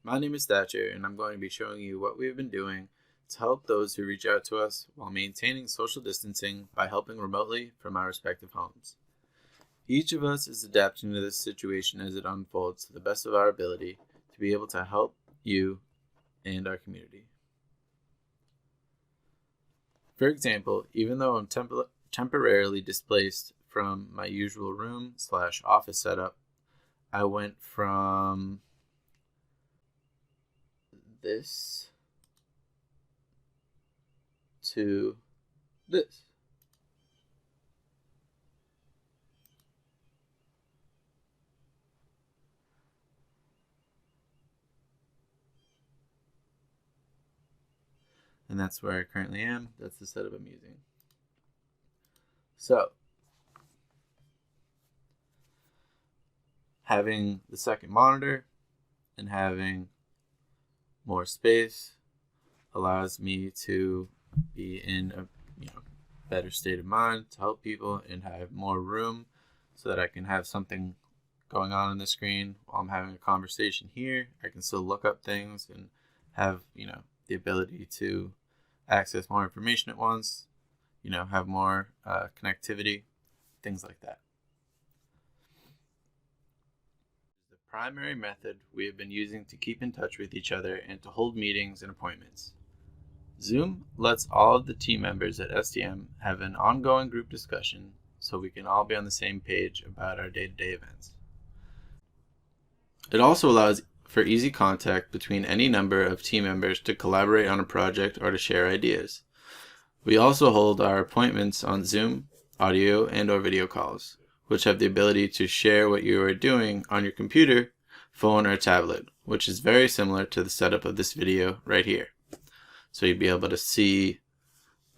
My name is Thatcher, and I'm going to be showing you what we have been doing to help those who reach out to us while maintaining social distancing by helping remotely from our respective homes. Each of us is adapting to this situation as it unfolds to the best of our ability to be able to help you and our community. For example, even though I'm temporarily displaced from my usual room/office setup, I went from this to this. And that's where I currently am. That's the setup I'm using. So, having the second monitor and having more space allows me to be in a better state of mind to help people and have more room so that I can have something going on the screen while I'm having a conversation here. I can still look up things and have the ability to access more information at once, have more connectivity, things like that. The primary method we have been using to keep in touch with each other and to hold meetings and appointments. Zoom lets all of the team members at SDM have an ongoing group discussion so we can all be on the same page about our day-to-day events. It also allows for easy contact between any number of team members to collaborate on a project or to share ideas. We also hold our appointments on Zoom, audio and/or video calls, which have the ability to share what you are doing on your computer, phone, or tablet, which is very similar to the setup of this video right here. So you'd be able to see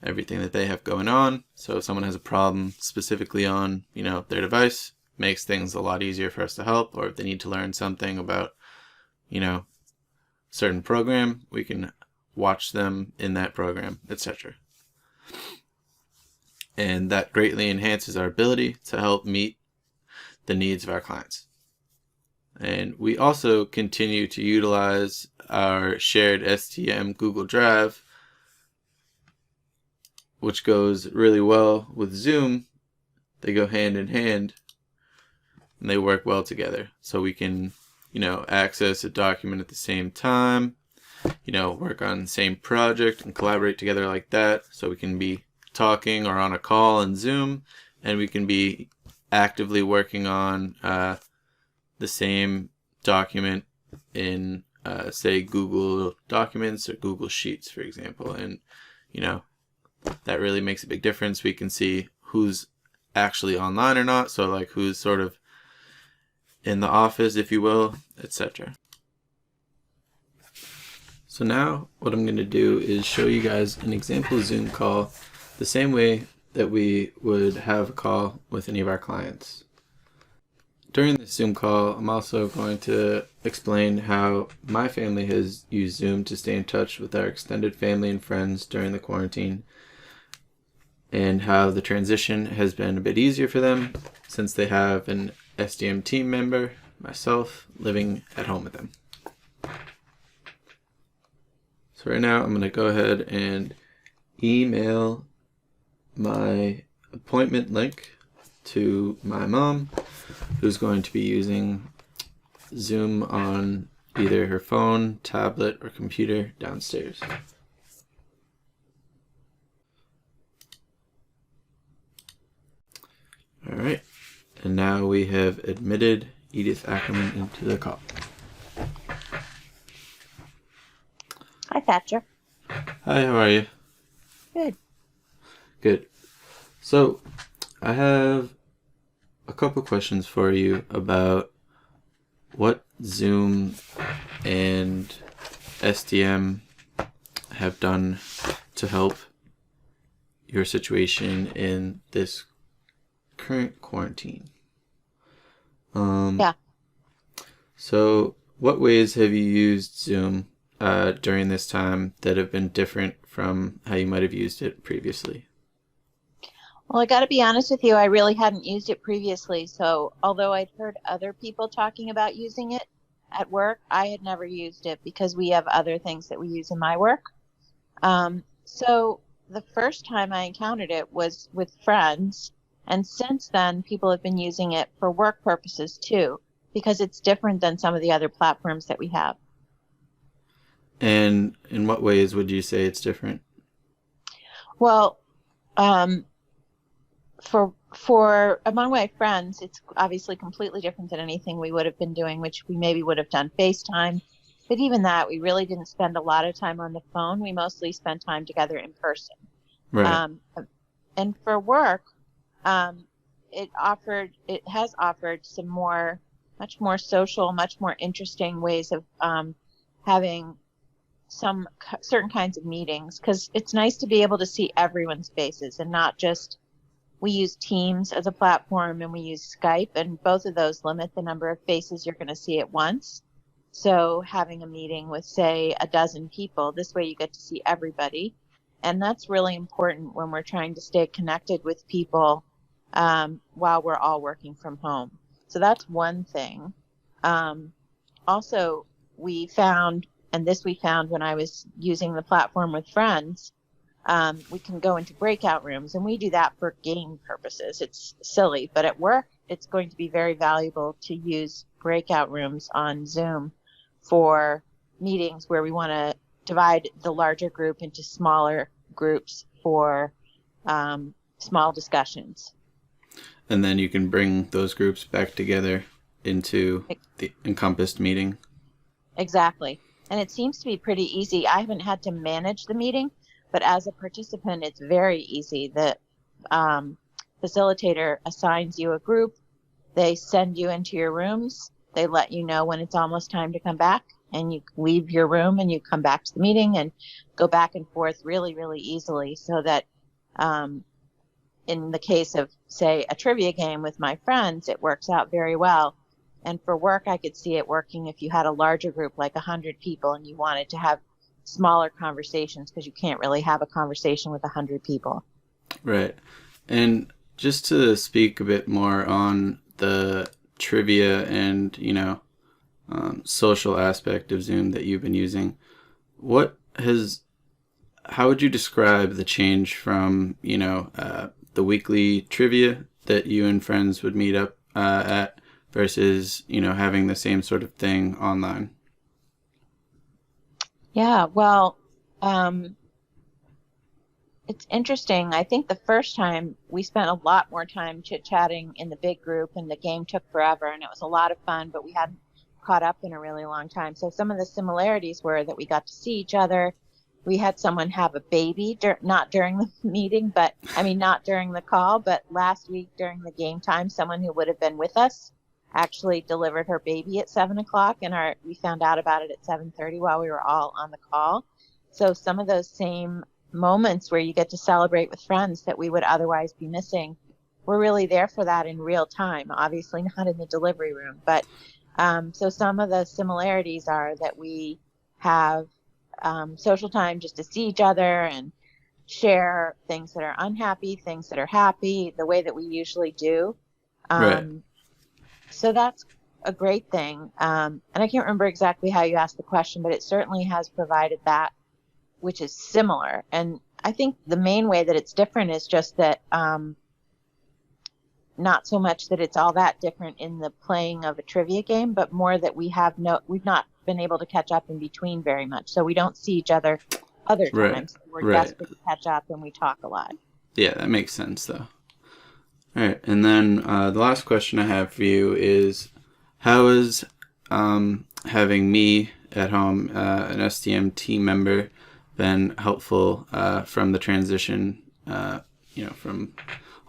everything that they have going on. So if someone has a problem specifically on, their device, makes things a lot easier for us to help. Or if they need to learn something about, certain program, we can watch them in that program, etc. And that greatly enhances our ability to help meet the needs of our clients. And we also continue to utilize our shared SDM Google Drive, which goes really well with Zoom. They go hand in hand and they work well together. So we can, access a document at the same time, work on the same project and collaborate together like that. So we can be talking or on a call in Zoom, and we can be actively working on the same document in say Google Documents or Google Sheets, for example. And that really makes a big difference. We can see who's actually online or not, so like who's sort of in the office, if you will, etc. So now what I'm going to do is show you guys an example Zoom call the same way that we would have a call with any of our clients. During this Zoom call, I'm also going to explain how my family has used Zoom to stay in touch with our extended family and friends during the quarantine, and how the transition has been a bit easier for them since they have an SDM team member, myself, living at home with them. So right now I'm going to go ahead and email my appointment link to my mom, who's going to be using Zoom on either her phone, tablet, or computer downstairs. All right, and now we have admitted Edith Ackerman into the call. Hi, Thatcher. Hi, how are you? Good. Good. So, I have a couple questions for you about what Zoom and SDM have done to help your situation in this current quarantine. Yeah. So, what ways have you used Zoom during this time that have been different from how you might have used it previously? Well, I got to be honest with you, I really hadn't used it previously. So although I'd heard other people talking about using it, at work. I had never used it because we have other things that we use in my work. So the first time I encountered it was with friends. And since then, people have been using it for work purposes too, because it's different than some of the other platforms that we have. And in what ways would you say it's different? Well, um, for among my friends, it's obviously completely different than anything we would have been doing, which we maybe would have done FaceTime. But even that, we really didn't spend a lot of time on the phone. We mostly spent time together in person. Right. Um, and for work, it has offered some much more social, much more interesting ways of having certain kinds of meetings, because it's nice to be able to see everyone's faces and not just, we use Teams as a platform and we use Skype, and both of those limit the number of faces you're going to see at once. So having a meeting with, say, a dozen people, this way you get to see everybody. And that's really important when we're trying to stay connected with people while we're all working from home. So that's one thing. Also, we found, and this we found when I was using the platform with friends, we can go into breakout rooms, and we do that for game purposes. It's silly, but at work, it's going to be very valuable to use breakout rooms on Zoom for meetings where we want to divide the larger group into smaller groups for small discussions. And then you can bring those groups back together into the encompassed meeting. Exactly. And it seems to be pretty easy. I haven't had to manage the meeting, but as a participant, it's very easy. The facilitator assigns you a group. They send you into your rooms. They let you know when it's almost time to come back, and you leave your room and you come back to the meeting and go back and forth really, really easily, so that in the case of, say, a trivia game with my friends, it works out very well. And for work, I could see it working if you had a larger group, like 100 people, and you wanted to have smaller conversations, because you can't really have a conversation with 100 people. Right. And just to speak a bit more on the trivia and, social aspect of Zoom that you've been using, how would you describe the change from, the weekly trivia that you and friends would meet up at versus, having the same sort of thing online? Yeah, well, it's interesting. I think the first time we spent a lot more time chit-chatting in the big group, and the game took forever, and it was a lot of fun, but we hadn't caught up in a really long time. So some of the similarities were that we got to see each other. We had someone have a baby, not during the meeting, not during the call, but last week during the game time, someone who would have been with us actually delivered her baby at 7 o'clock, and we found out about it at 7:30 while we were all on the call. So some of those same moments where you get to celebrate with friends that we would otherwise be missing, we're really there for that in real time. Obviously not in the delivery room, but so some of the similarities are that we have social time just to see each other and share things that are unhappy, things that are happy, the way that we usually do. Right. So that's a great thing. And I can't remember exactly how you asked the question, but it certainly has provided that, which is similar. And I think the main way that it's different is just that not so much that it's all that different in the playing of a trivia game, but more that we've not been able to catch up in between very much. So we don't see each other other times. We're desperate to catch up, and we talk a lot. Yeah, that makes sense, though. All right, and then the last question I have for you is, how is having me at home, an SDM team member, been helpful from the transition, from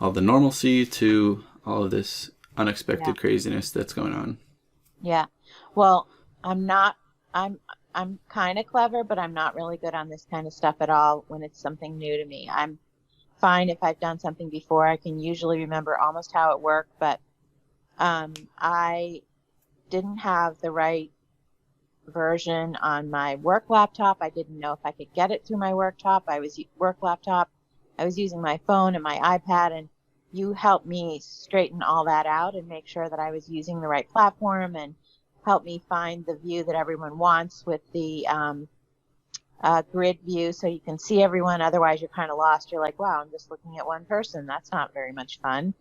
all the normalcy to all of this unexpected craziness that's going on? Yeah. Well, I'm kind of clever, but I'm not really good on this kind of stuff at all when it's something new to me. I'm fine if I've done something before. I can usually remember almost how it worked, but I didn't have the right version on my work laptop. I didn't know if I could get it through my work laptop. I was using my phone and my iPad, and you helped me straighten all that out and make sure that I was using the right platform and help me find the view that everyone wants with the grid view so you can see everyone. Otherwise, you're kind of lost. You're like, wow, I'm just looking at one person. That's not very much fun.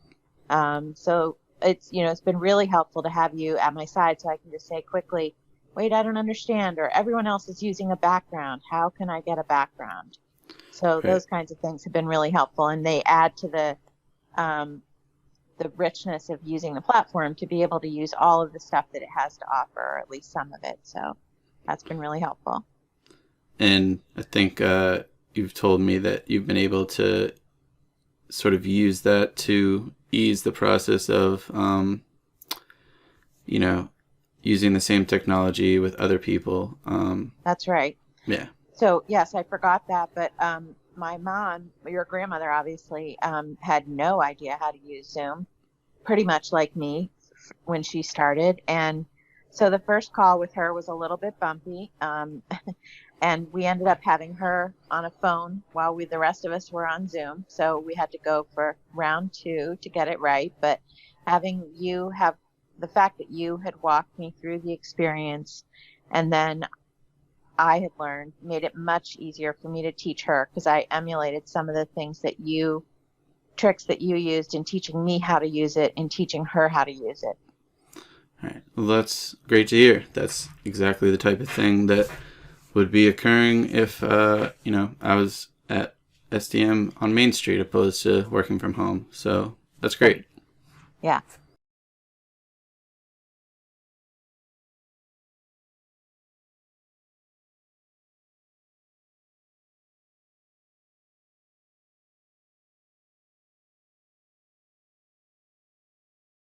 So it's, it's been really helpful to have you at my side so I can just say quickly, wait, I don't understand, or everyone else is using a background. How can I get a background? So Right. those kinds of things have been really helpful, and they add to the richness of using the platform to be able to use all of the stuff that it has to offer, or at least some of it. So that's been really helpful. And I think you've told me that you've been able to sort of use that to ease the process of, using the same technology with other people. That's right. Yeah. So yes, I forgot that, but my mom, your grandmother, obviously had no idea how to use Zoom, pretty much like me when she started. And so the first call with her was a little bit bumpy, and we ended up having her on a phone while the rest of us were on Zoom. So we had to go for round 2 to get it right. But having you have the fact that you had walked me through the experience, and then I had learned, made it much easier for me to teach her, because I emulated some of the tricks that you used in teaching me how to use it and teaching her how to use it. All right. Well, that's great to hear. That's exactly the type of thing that would be occurring if, I was at SDM on Main Street opposed to working from home. So that's great. Yeah.